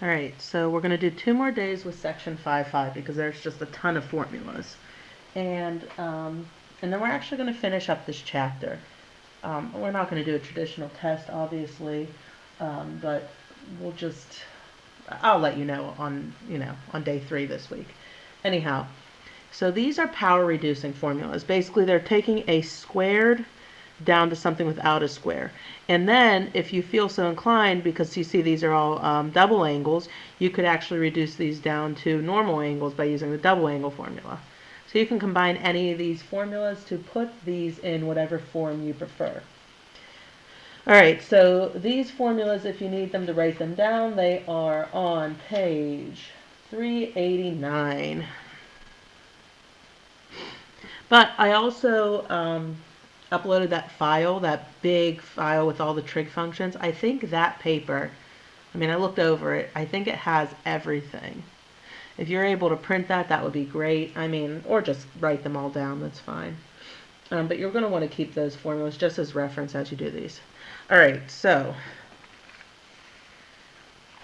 All right, so we're going to do 2 more days with section 5.5 because there's just a ton of formulas. And then we're actually going to finish up this chapter. We're not going to do a traditional test, obviously, but I'll let you know on day 3 this week. Anyhow, so these are power reducing formulas. Basically, they're taking a squared down to something without a square. And then, if you feel so inclined, because you see these are all double angles, you could actually reduce these down to normal angles by using the double angle formula. So you can combine any of these formulas to put these in whatever form you prefer. Alright, so these formulas, if you need them to write them down, they are on page 389. But I also uploaded that file, that big file with all the trig functions. I think that paper, I looked over it, I think it has everything. If you're able to print that, that would be great. Or just write them all down, that's fine. But you're going to want to keep those formulas just as reference as you do these. All right, so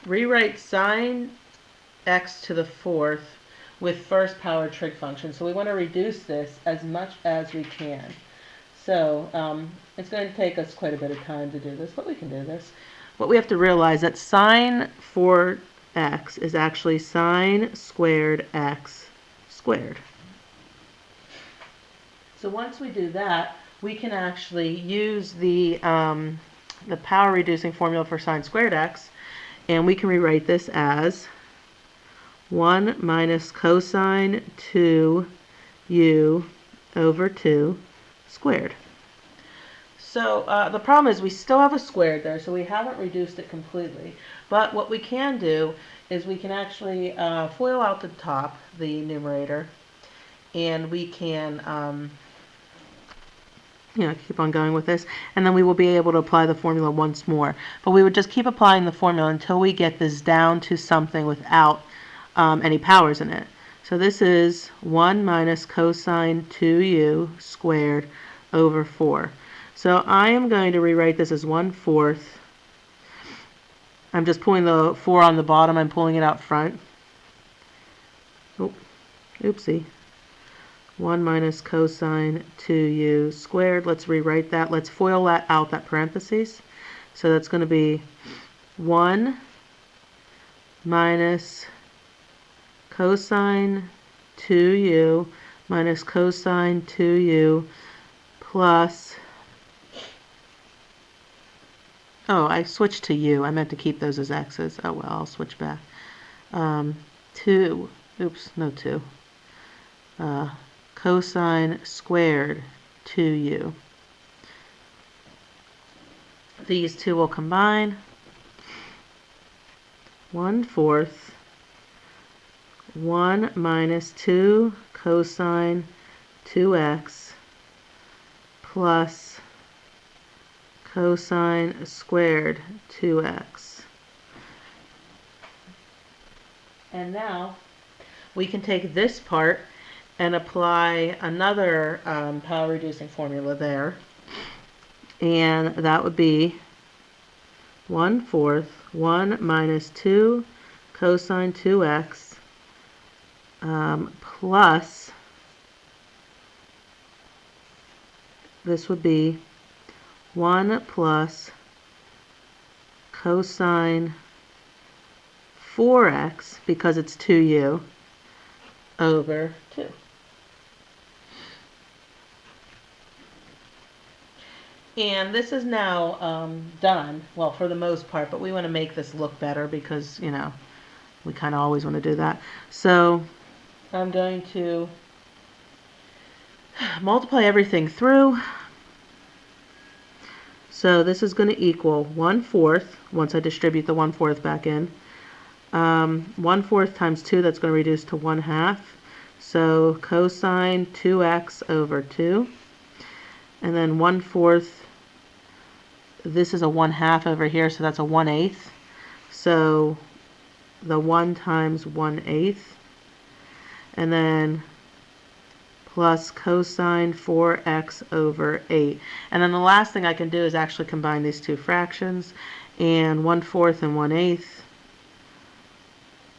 rewrite sine x to the 4th with first power trig function. So we want to reduce this as much as we can. So it's going to take us quite a bit of time to do this, but we can do this. What we have to realize that sine for x is actually sine squared x squared. So once we do that, we can actually use the power reducing formula for sine squared x, and we can rewrite this as 1 minus cosine 2u over 2 squared. So the problem is we still have a squared there, so we haven't reduced it completely. But what we can do is we can actually FOIL out the top, the numerator, and we can keep on going with this, and then we will be able to apply the formula once more. But we would just keep applying the formula until we get this down to something without any powers in it. So this is 1 minus cosine 2u squared over 4. So I am going to rewrite this as 1/4. I'm just pulling the 4 on the bottom, I'm pulling it out front. Oh, oopsie. 1 minus cosine 2u squared. Let's rewrite that. Let's FOIL that out, that parentheses. So that's going to be 1 minus cosine 2u minus cosine 2u plus, oh, I switched to u. I meant to keep those as x's. Oh well, I'll switch back. 2, oops, no 2. Cosine squared 2u. These two will combine. 1/4 1 minus 2 cosine 2x plus cosine squared 2x. And now we can take this part and apply another power reducing formula there. And that would be 1/4 1 minus 2 cosine 2x plus, this would be 1 plus cosine 4x, because it's 2u, over 2. And this is now done, well, for the most part, but we want to make this look better because, we kind of always want to do that. So I'm going to multiply everything through. So this is going to equal 1/4, once I distribute the 1/4 back in. 1/4 times 2, that's going to reduce to 1/2. So cosine 2x over 2. And then 1/4, this is a 1/2 over here, so that's a 1/8. So the 1 times 1/8. And then plus cosine 4x over 8. And then the last thing I can do is actually combine these two fractions. And 1/4 and 1/8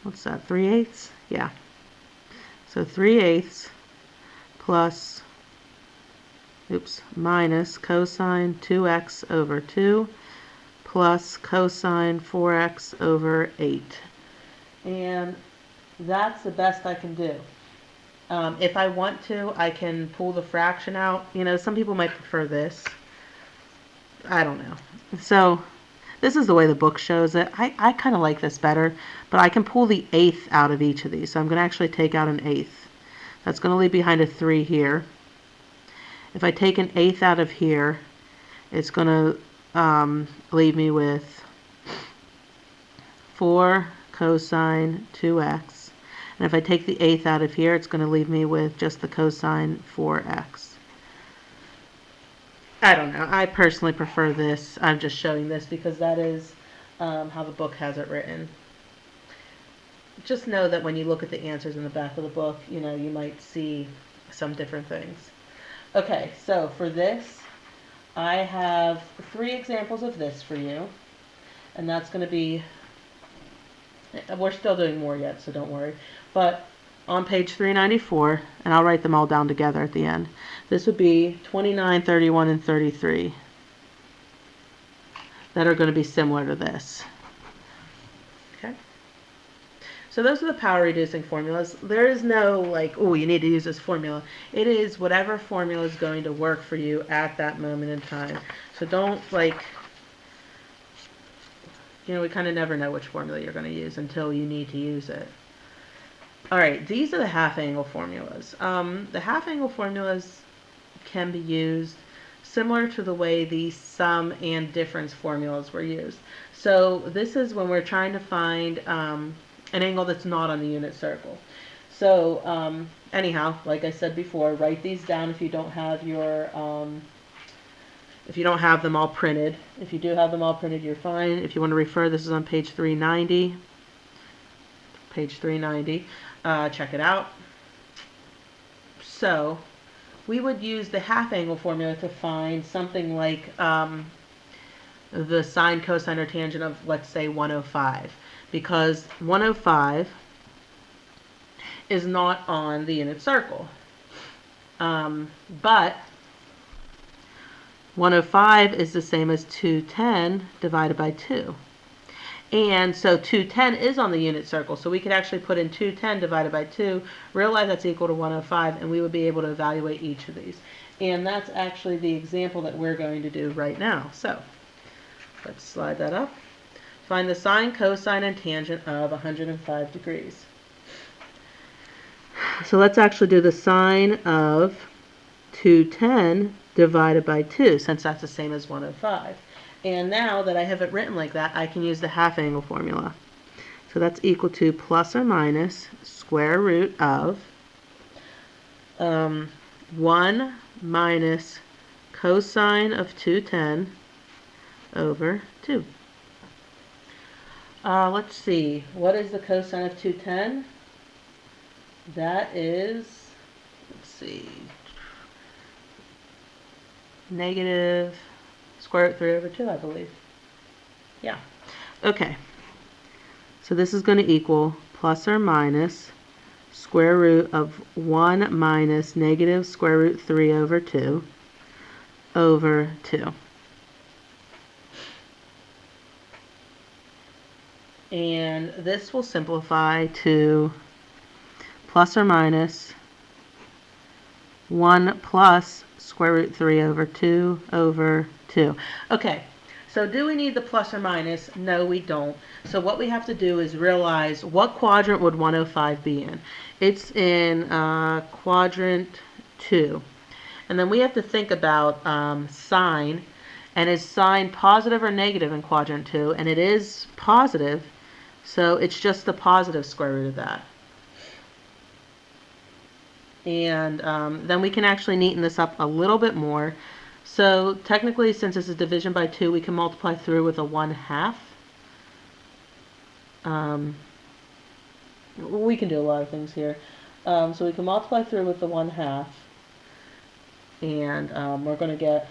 what's that, 3/8? Yeah. So 3/8 plus, minus cosine 2x over 2 plus cosine 4x over 8. And that's the best I can do. If I want to, I can pull the fraction out. You know, some people might prefer this. I don't know. So this is the way the book shows it. I kind of like this better, but I can pull the eighth out of each of these. So I'm going to actually take out an eighth. That's going to leave behind a 3 here. If I take an eighth out of here, it's going to leave me with 4 cosine 2x. And if I take the eighth out of here, it's going to leave me with just the cosine 4x. I don't know. I personally prefer this. I'm just showing this because that is how the book has it written. Just know that when you look at the answers in the back of the book, you know, you might see some different things. Okay, so for this, I have 3 examples of this for you. And that's going to be, we're still doing more yet, so don't worry. But on page 394, and I'll write them all down together at the end. This would be 29, 31, and 33 that are going to be similar to this. Okay. So those are the power reducing formulas. There is no like, oh, you need to use this formula. It is whatever formula is going to work for you at that moment in time. So don't like, you know, we kind of never know which formula you're going to use until you need to use it. All right, these are the half angle formulas. The half angle formulas can be used similar to the way the sum and difference formulas were used. So this is when we're trying to find an angle that's not on the unit circle. So anyhow, like I said before, write these down if you don't have your if you don't have them all printed. If you do have them all printed, you're fine. If you want to refer, this is on page 390. Page 390. Check it out. So we would use the half angle formula to find something like the sine, cosine, or tangent of, let's say, 105. Because 105 is not on the unit circle. But 105 is the same as 210 divided by 2. And so 210 is on the unit circle, so we could actually put in 210 divided by 2, realize that's equal to 105, and we would be able to evaluate each of these. And that's actually the example that we're going to do right now. So let's slide that up. Find the sine, cosine, and tangent of 105 degrees. So let's actually do the sine of 210 divided by 2, since that's the same as 105. And now that I have it written like that, I can use the half angle formula. So that's equal to plus or minus square root of 1 minus cosine of 210 over 2. Let's see, what is the cosine of 210? That is, let's see, negative square root 3 over 2, I believe. Yeah. Okay. So this is going to equal plus or minus square root of 1 minus negative square root 3 over 2 over 2. And this will simplify to plus or minus 1 plus square root 3 over 2 over 2. Okay, so do we need the plus or minus? No, we don't. So what we have to do is realize what quadrant would 105 be in. It's in quadrant 2. And then we have to think about sine. And is sine positive or negative in quadrant 2? And it is positive, so it's just the positive square root of that. And then we can actually neaten this up a little bit more. So technically, since this is division by 2, we can multiply through with a 1/2. We can do a lot of things here. So we can multiply through with the 1/2. And we're going to get,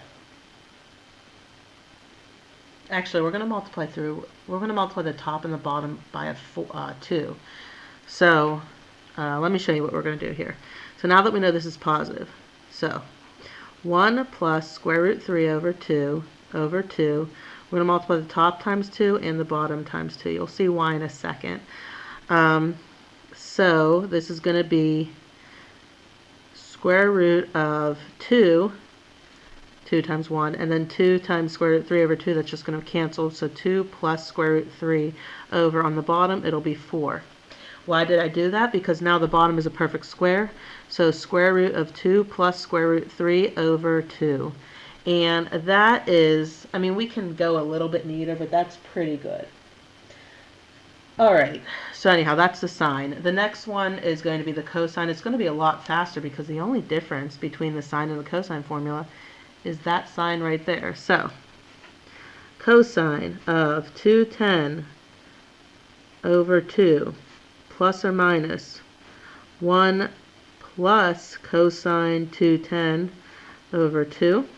actually, we're going to multiply the top and the bottom by 2. So let me show you what we're going to do here. So now that we know this is positive, so 1 plus square root 3 over 2 over 2. We're going to multiply the top times 2 and the bottom times 2. You'll see why in a second. So this is going to be square root of 2 times 1, and then 2 times square root 3 over 2, that's just going to cancel, so 2 plus square root 3 over on the bottom, it'll be 4. Why did I do that? Because now the bottom is a perfect square, so square root of 2 plus square root 3 over 2. And that is, I mean, we can go a little bit neater, but that's pretty good. Alright, so anyhow, that's the sine. The next one is going to be the cosine. It's going to be a lot faster because the only difference between the sine and the cosine formula is that sign right there. So, cosine of 210 over 2 plus or minus 1 plus cosine 210 over 2.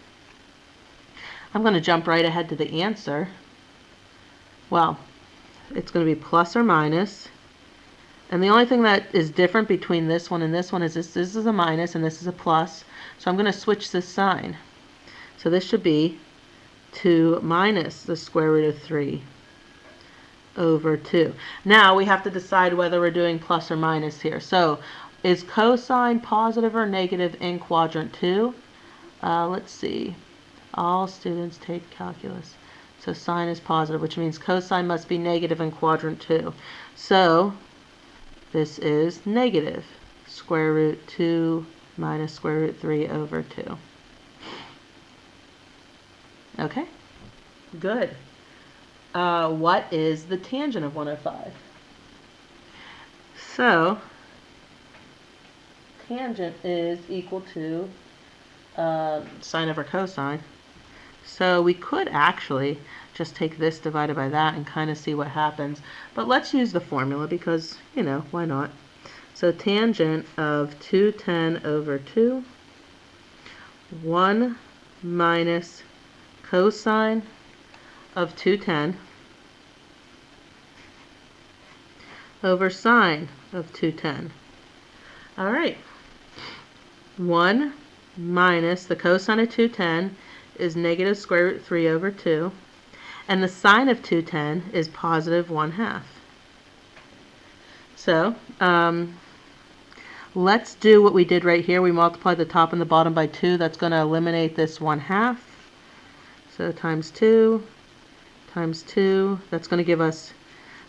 I'm going to jump right ahead to the answer. Well, it's going to be plus or minus. And the only thing that is different between this one and this one is this is a minus and this is a plus. So I'm going to switch this sign. So this should be 2 minus the square root of 3 over 2. Now we have to decide whether we're doing plus or minus here. So is cosine positive or negative in quadrant 2? Let's see. All students take calculus. So sine is positive, which means cosine must be negative in quadrant 2. So this is negative square root 2 minus square root 3 over 2. Okay, good. What is the tangent of 105? So, tangent is equal to sine over cosine. So we could actually just take this divided by that and kind of see what happens. But let's use the formula because, you know, why not? So tangent of 210 over 2, 1 minus cosine of 210 over sine of 210. All right. 1 minus the cosine of 210 is negative square root 3 over 2. And the sine of 210 is positive 1/2. So, let's do what we did right here. We multiply the top and the bottom by 2. That's going to eliminate this 1/2. So times 2 times 2. That's going to give us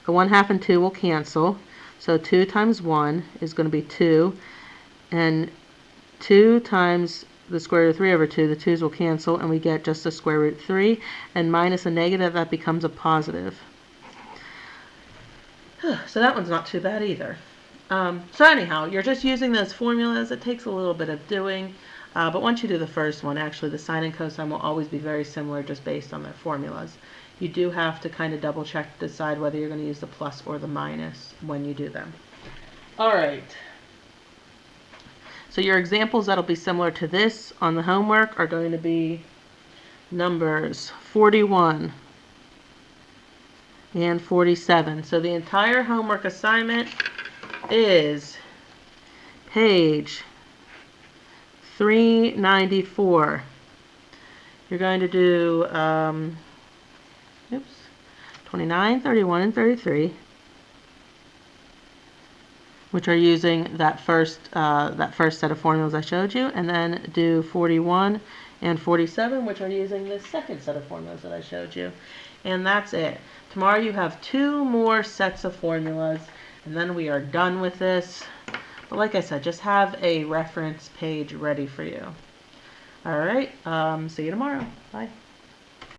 the 1/2 and 2 will cancel. So 2 times 1 is going to be 2. And 2 times the square root of 3 over 2, the 2's will cancel, and we get just the square root 3. And minus a negative, that becomes a positive. So that one's not too bad either. So anyhow, you're just using those formulas. It takes a little bit of doing. But once you do the first one, actually the sine and cosine will always be very similar just based on their formulas. You do have to kind of double check to decide whether you're going to use the plus or the minus when you do them. All right. So your examples that'll be similar to this on the homework are going to be numbers 41 and 47. So the entire homework assignment is page 394. You're going to do 29, 31, and 33, which are using that first set of formulas I showed you, and then do 41 and 47, which are using the second set of formulas that I showed you. And that's it. Tomorrow you have 2 more sets of formulas, and then we are done with this. But like I said, just have a reference page ready for you. All right, see you tomorrow. Bye.